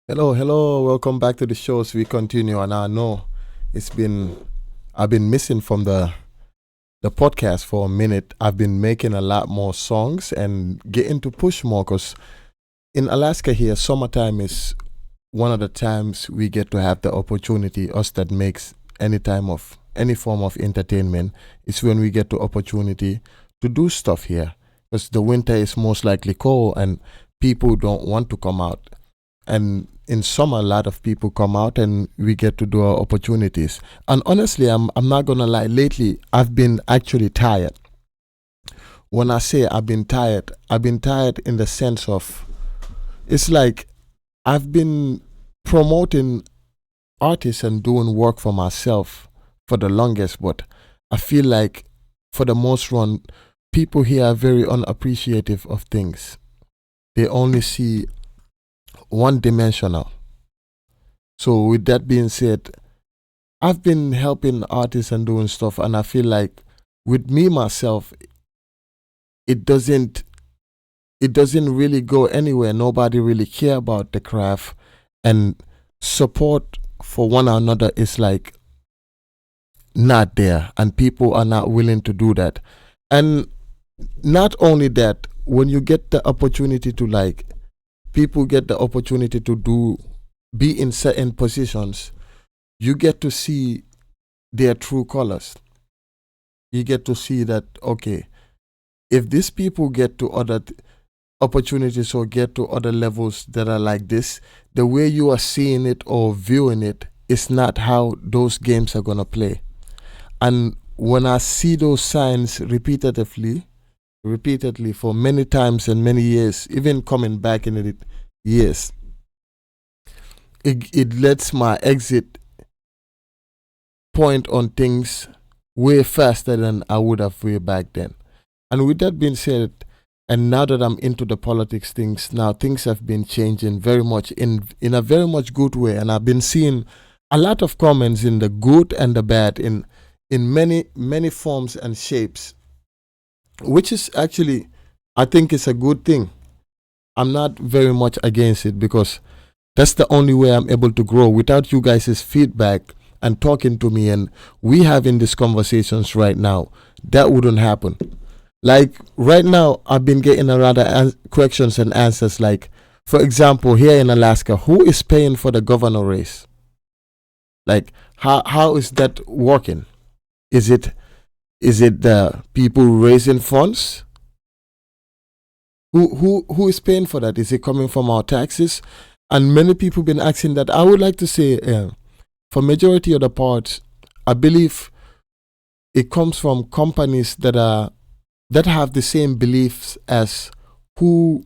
Hello, hello. Welcome back to the show. So we continue, and I know it's been I've been missing from the podcast for a minute. I've been making a lot more songs and getting to push more because in Alaska here, summertime is one of the times we get to have the opportunity. Us that makes any time of any form of entertainment, it's when we get the opportunity to do stuff here because the winter is most likely cold and people don't want to come out, and in summer a lot of people come out and we get to do our opportunities. And honestly, I'm not gonna lie, lately I've been actually tired. When I say I've been tired in the sense of it's like I've been promoting artists and doing work for myself for the longest, but I feel like for the most run people here are very unappreciative of things. They only see one dimensional. So with that being said, I've been helping artists and doing stuff, and I feel like with me myself, it doesn't it doesn't really go anywhere. Nobody really care about the craft, and support for one another is like not there, and people are not willing to do that. And not only that, when you get the opportunity to like people get the opportunity to do be in certain positions, you get to see their true colors. You get to see that okay, if these people get to other opportunities or get to other levels that are like this, the way you are seeing it or viewing it is not how those games are gonna play. And when I see those signs repeatedly for many times and many years, even coming back in the years, it lets my exit point on things way faster than I would have way back then. And with that being said, and now that I'm into the politics things, now things have been changing very much in a very much good way, and I've been seeing a lot of comments in the good and the bad in many forms and shapes, which is actually I think it's a good thing. I'm not very much against it because that's the only way I'm able to grow. Without you guys' feedback and talking to me and we having these conversations right now, that wouldn't happen. Like right now, I've been getting a lot of questions and answers. Like, for example, here in Alaska, who is paying for the governor race? Like, how is that working? Is it the people raising funds? Who is paying for that? Is it coming from our taxes? And many people been asking that. I would like to say, for majority of the parts, I believe it comes from companies that have the same beliefs as who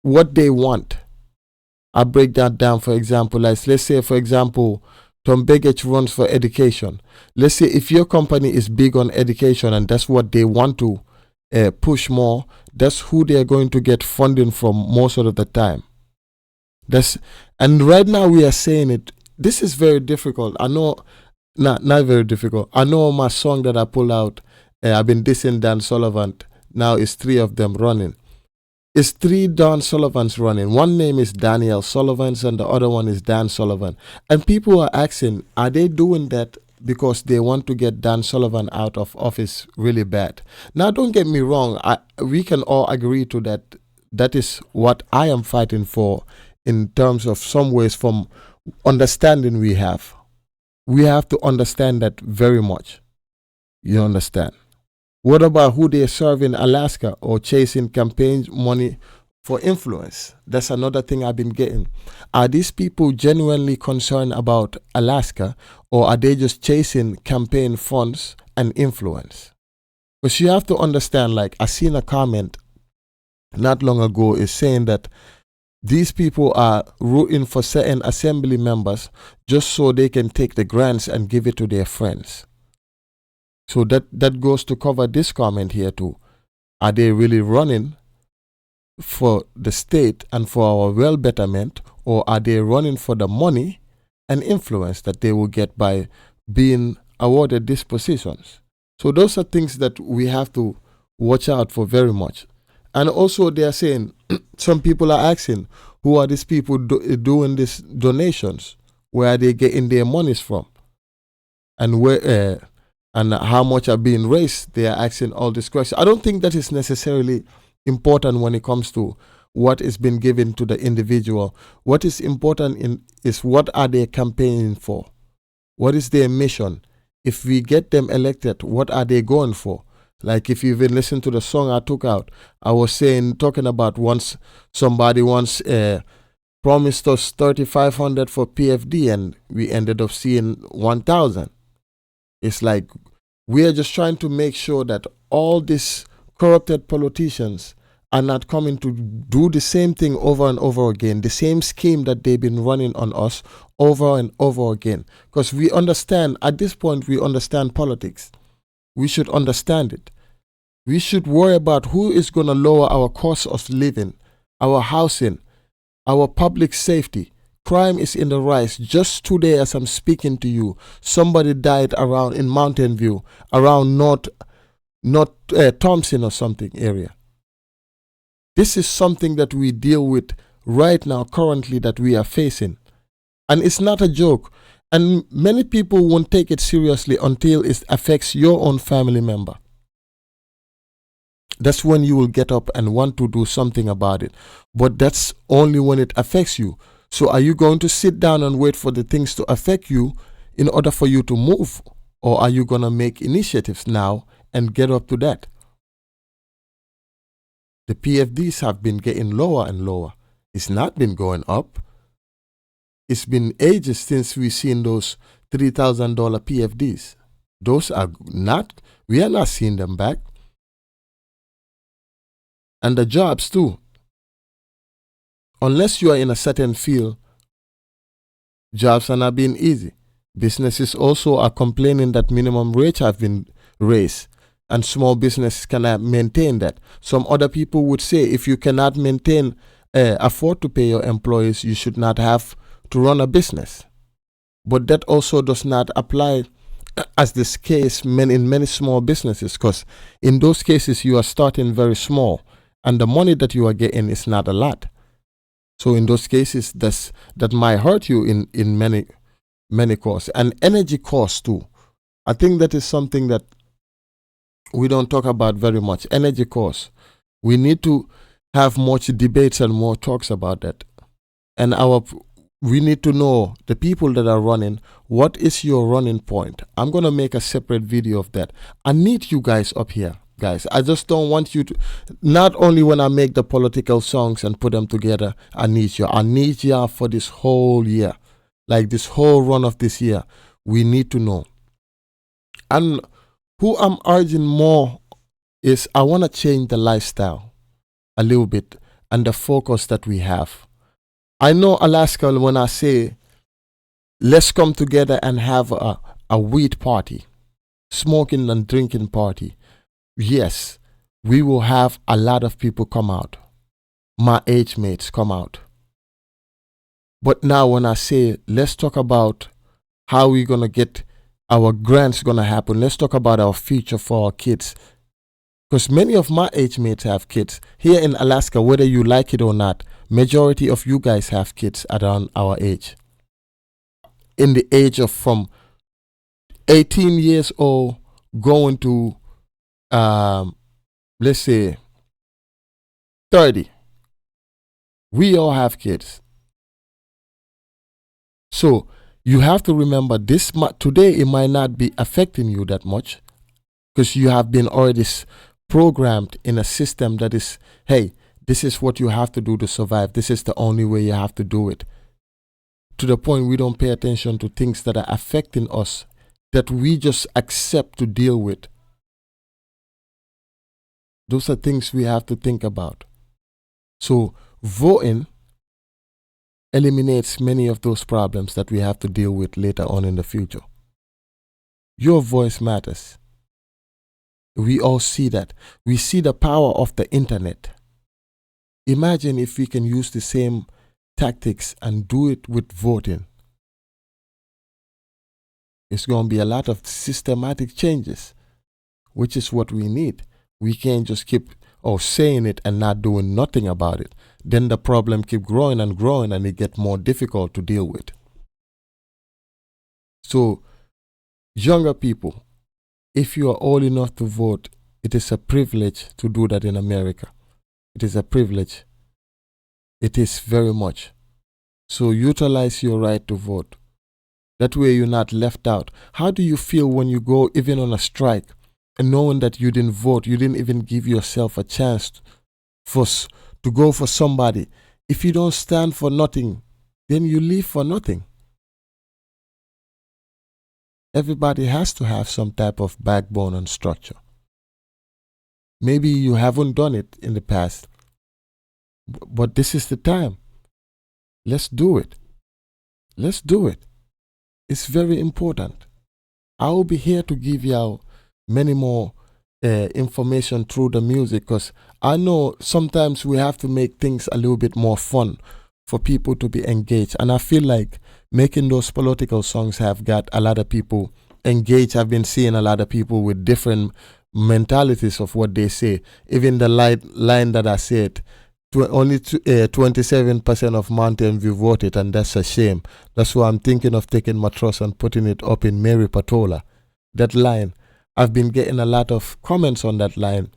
what they want. I break that down. For example, like let's say, for example, Tom Begich runs for education. Let's say if your company is big on education and that's what they want to push more, that's who they are going to get funding from most of the time. That's and right now we are saying it. This is very difficult. I know, not very difficult. I know my song that I pull out. I've been dissing Dan Sullivan. Now it's three of them running. It's three Dan Sullivans running. One name is Daniel Sullivans and the other one is Dan Sullivan. And people are asking, are they doing that because they want to get Dan Sullivan out of office really bad? Now, don't get me wrong. We can all agree to that. That is what I am fighting for in terms of some ways from understanding we have. We have to understand that very much. You understand? What about who they serve in Alaska or chasing campaign money for influence? That's another thing I've been getting. Are these people genuinely concerned about Alaska or are they just chasing campaign funds and influence? Because you have to understand, like I seen a comment not long ago is saying that these people are rooting for certain assembly members just so they can take the grants and give it to their friends. So that goes to cover this comment here too. Are they really running for the state and for our well betterment, or are they running for the money and influence that they will get by being awarded these positions? So those are things that we have to watch out for very much. And also they are saying, some people are asking, Who are these people doing these donations? Where are they getting their monies from? And where and how much are being raised? They are asking all these questions. I don't think that is necessarily important when it comes to what is being given to the individual. What is important is what are they campaigning for? What is their mission? If we get them elected, what are they going for? Like if you've been listening to the song I took out, I was talking about once somebody once promised us 3,500 for PFD and we ended up seeing 1,000. It's like we are just trying to make sure that all these corrupted politicians are not coming to do the same thing over and over again, the same scheme that they've been running on us over and over again. Because we understand, at this point, we understand politics. We should understand it. We should worry about who is going to lower our cost of living, our housing, our public safety. Crime is in the rise. Just today, as I'm speaking to you, somebody died around in Mountain View, around North Thompson or something area. This is something that we deal with right now, currently, that we are facing. And it's not a joke. And many people won't take it seriously until it affects your own family member. That's when you will get up and want to do something about it. But that's only when it affects you. So are you going to sit down and wait for the things to affect you in order for you to move? Or are you going to make initiatives now and get up to that? The PFDs have been getting lower and lower. It's not been going up. It's been ages since we've seen those $3,000 PFDs. Those are not, we are not seeing them back. And the jobs too. Unless you are in a certain field, jobs are not being easy. Businesses also are complaining that minimum rates have been raised and small businesses cannot maintain that. Some other people would say if you cannot afford to pay your employees, you should not have to run a business. But that also does not apply as this case in many small businesses, because in those cases you are starting very small and the money that you are getting is not a lot. So in those cases that might hurt you in many costs. And energy costs too. I think that is something that we don't talk about very much. Energy costs. We need to have much debates and more talks about that. And we need to know, the people that are running, what is your running point? I'm going to make a separate video of that. I need you guys up here, guys. I just don't want you to, not only when I make the political songs and put them together, I need you. I need you for this whole year. Like this whole run of this year. We need to know. And who I'm urging more is I want to change the lifestyle a little bit and the focus that we have. I know Alaska, when I say let's come together and have a weed party, smoking and drinking party, yes, we will have a lot of people come out. My age mates come out. But now when I say let's talk about how we're going to get our grants going to happen, let's talk about our future for our kids. Because many of my age mates have kids. Here in Alaska, whether you like it or not, majority of you guys have kids around our age. In the age of from 18 years old going to, let's say, 30. We all have kids. So you have to remember this today it might not be affecting you that much because you have been already programmed in a system that is, hey, this is what you have to do to survive. This is the only way you have to do it. To the point we don't pay attention to things that are affecting us that we just accept to deal with. Those are things we have to think about. So voting eliminates many of those problems that we have to deal with later on in the future. Your voice matters. We all see that. We see the power of the internet. Imagine if we can use the same tactics and do it with voting. It's going to be a lot of systematic changes, which is what we need. We can't just keep saying it and not doing nothing about it. then the problem keep growing and growing, and it get more difficult to deal with. So, younger people, if you are old enough to vote, it is a privilege to do that in America. It is a privilege. It is very much. So utilize your right to vote. That way you're not left out. How do you feel when you go even on a strike and knowing that you didn't vote, you didn't even give yourself a chance to go for somebody? If you don't stand for nothing, then you leave for nothing. Everybody has to have some type of backbone and structure. Maybe you haven't done it in the past, but this is the time. Let's do it. Let's do it. It's very important. I will be here to give y'all many more information through the music, because I know sometimes we have to make things a little bit more fun for people to be engaged. And I feel like making those political songs have got a lot of people engaged. I've been seeing a lot of people with different mentalities of what they say. Even the line that I said, only 27% of Mountain View voted, and that's a shame. That's why I'm thinking of taking my trust and putting it up in Mary Patola. That line, I've been getting a lot of comments on that line.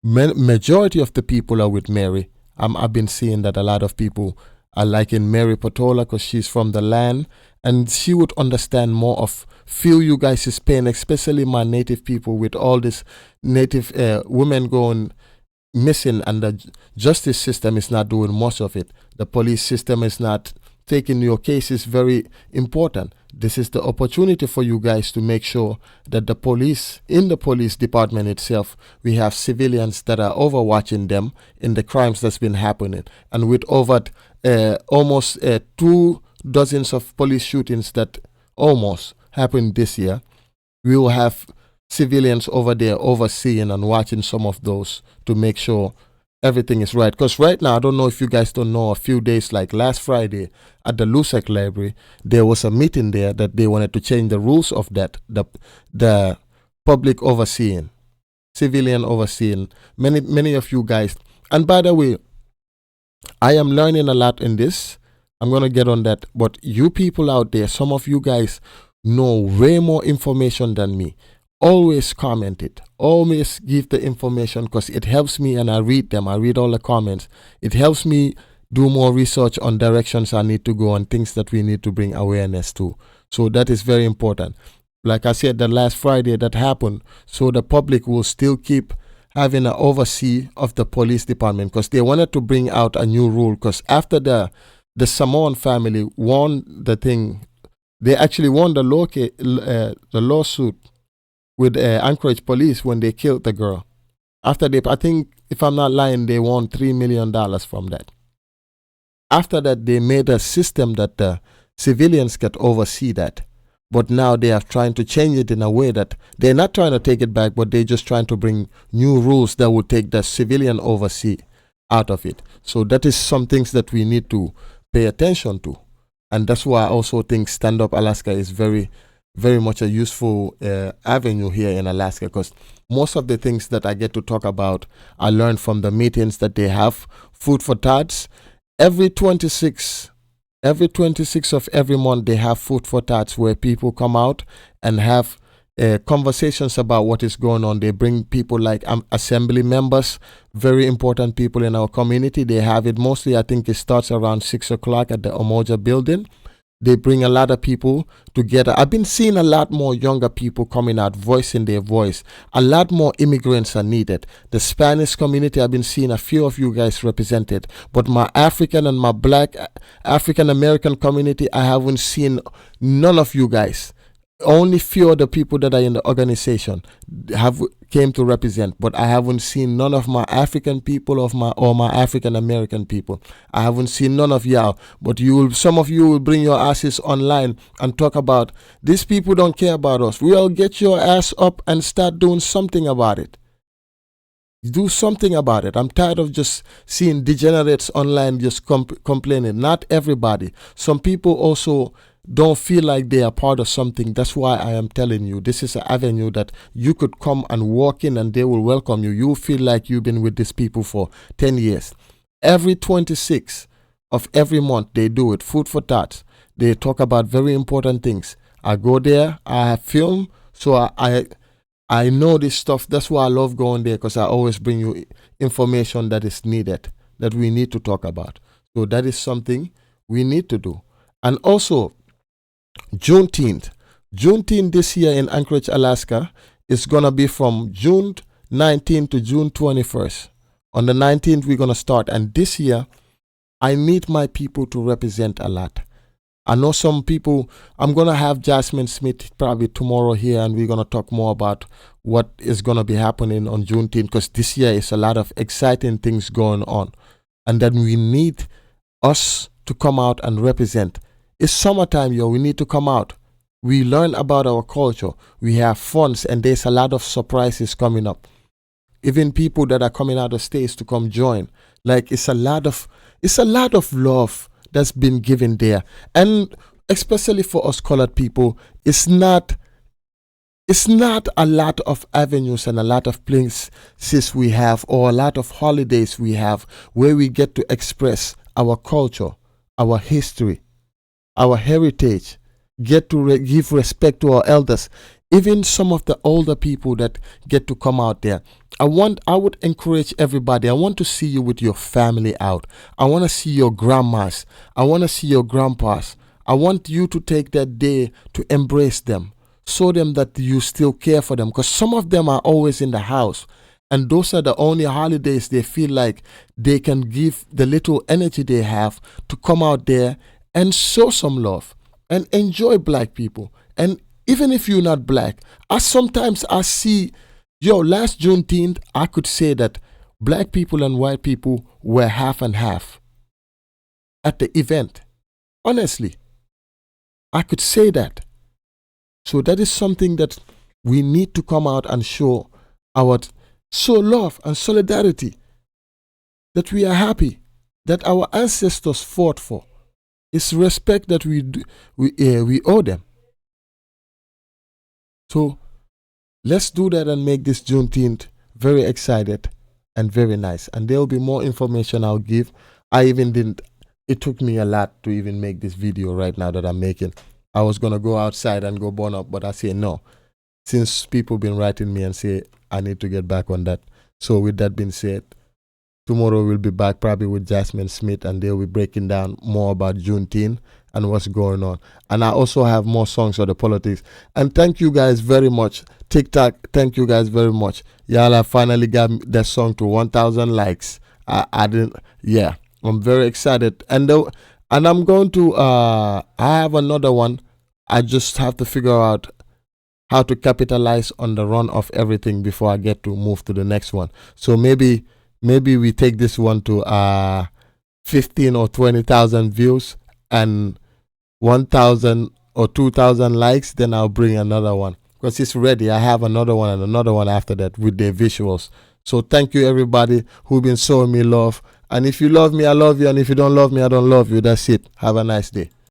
Majority of the people are with Mary. I've been seeing that a lot of people are liking Mary Patola because she's from the land, and she would understand more of feel you guys' pain, especially my native people, with all this native women going missing, and the justice system is not doing much of it. The police system is not taking your case. Is very important. This is the opportunity for you guys to make sure that the police, in the police department itself, we have civilians that are overwatching them in the crimes that's been happening. And with over almost 2 dozens of police shootings that almost happened this year, we will have civilians over there overseeing and watching some of those to make sure everything is right. Because right now, I don't know if you guys don't know, a few days like last Friday at the Lusek Library, there was a meeting there that they wanted to change the rules of that, the public overseeing, civilian overseeing. Many of you guys, and by the way, I am learning a lot in this. I'm going to get on that. But you people out there, some of you guys know way more information than me. Always comment it. Always give the information, because it helps me, and I read them. I read all the comments. It helps me do more research on directions I need to go and things that we need to bring awareness to. So that is very important. Like I said, the last Friday that happened, so the public will still keep having an oversee of the police department, because they wanted to bring out a new rule, because after the Samoan family won the thing, they actually won the lawsuit with Anchorage police when they killed the girl. After I think, if I'm not lying, they won $3 million from that. After that, they made a system that the civilians could oversee that. But now they are trying to change it in a way that they're not trying to take it back, but they're just trying to bring new rules that will take the civilian oversee out of it. So that is some things that we need to pay attention to. And that's why I also think Stand Up Alaska is very, very much a useful avenue here in Alaska, because most of the things that I get to talk about, I learned from the meetings that they have. Food for Thoughts. Every 26 of every month, they have Food for Thoughts, where people come out and have conversations about what is going on. They bring people like assembly members, very important people in our community. They have it mostly, I think it starts around 6 o'clock at the Umoja building. They bring a lot of people together. I've been seeing a lot more younger people coming out, voicing their voice. A lot more immigrants are needed. The Spanish community, I've been seeing a few of you guys represented. But my African and my Black African American community, I haven't seen none of you guys. Only few of the people that are in the organization came to represent, but I haven't seen none of my African people or my African American people. I haven't seen none of y'all. But some of you will bring your asses online and talk about these people don't care about us. Well, get your ass up and start doing something about it. Do something about it. I'm tired of just seeing degenerates online just complaining. Not everybody. Some people also don't feel like they are part of something. That's why I am telling you, this is an avenue that you could come and walk in and they will welcome you. You feel like you've been with these people for 10 years. Every 26th of every month, they do it. Food for thoughts. They talk about very important things. I go there. I have film, so I know this stuff. That's why I love going there, because I always bring you information that is needed, that we need to talk about. So that is something we need to do. And also, Juneteenth. Juneteenth this year in Anchorage, Alaska, is going to be from June 19th to June 21st. On the 19th, we're going to start. And this year, I need my people to represent a lot. I know some people, I'm going to have Jasmine Smith probably tomorrow here, and we're going to talk more about what is going to be happening on Juneteenth, because this year is a lot of exciting things going on. And then we need us to come out and represent. It's summertime, yo. We need to come out. We learn about our culture. We have funds, and there's a lot of surprises coming up. Even people that are coming out of states to come join. Like, it's a lot of love that's been given there. And especially for us colored people, it's not a lot of avenues and a lot of places we have, or a lot of holidays we have, where we get to express our culture, our history, our heritage, get to give respect to our elders, even some of the older people that get to come out there. I would encourage everybody. I want to see you with your family out. I want to see your grandmas. I want to see your grandpas. I want you to take that day to embrace them. Show them that you still care for them, because some of them are always in the house. And those are the only holidays they feel like they can give the little energy they have to come out there and show some love and enjoy black people. And even if you're not black, I see, last Juneteenth, I could say that black people and white people were half and half at the event. Honestly, I could say that. So that is something that we need to come out and show love and solidarity, that we are happy, that our ancestors fought for. It's respect that we owe them. So let's do that and make this Juneteenth very excited and very nice. And there will be more information I'll give. It took me a lot to even make this video right now that I'm making. I was going to go outside and go burn up, but I say no. Since people been writing me and say I need to get back on that. So with that being said, tomorrow we'll be back probably with Jasmine Smith, and they'll be breaking down more about Juneteenth and what's going on. And I also have more songs on the politics. And thank you guys very much. TikTok, thank you guys very much. Y'all finally got that song to 1,000 likes. I'm very excited. And I'm going to, I have another one. I just have to figure out how to capitalize on the run of everything before I get to move to the next one. So maybe we take this one to 15 or 20,000 views and 1,000 or 2,000 likes, then I'll bring another one, because it's ready. I have another one and another one after that with the visuals. So thank you everybody who've been showing me love. And if you love me, I love you. And if you don't love me, I don't love you. That's it. Have a nice day.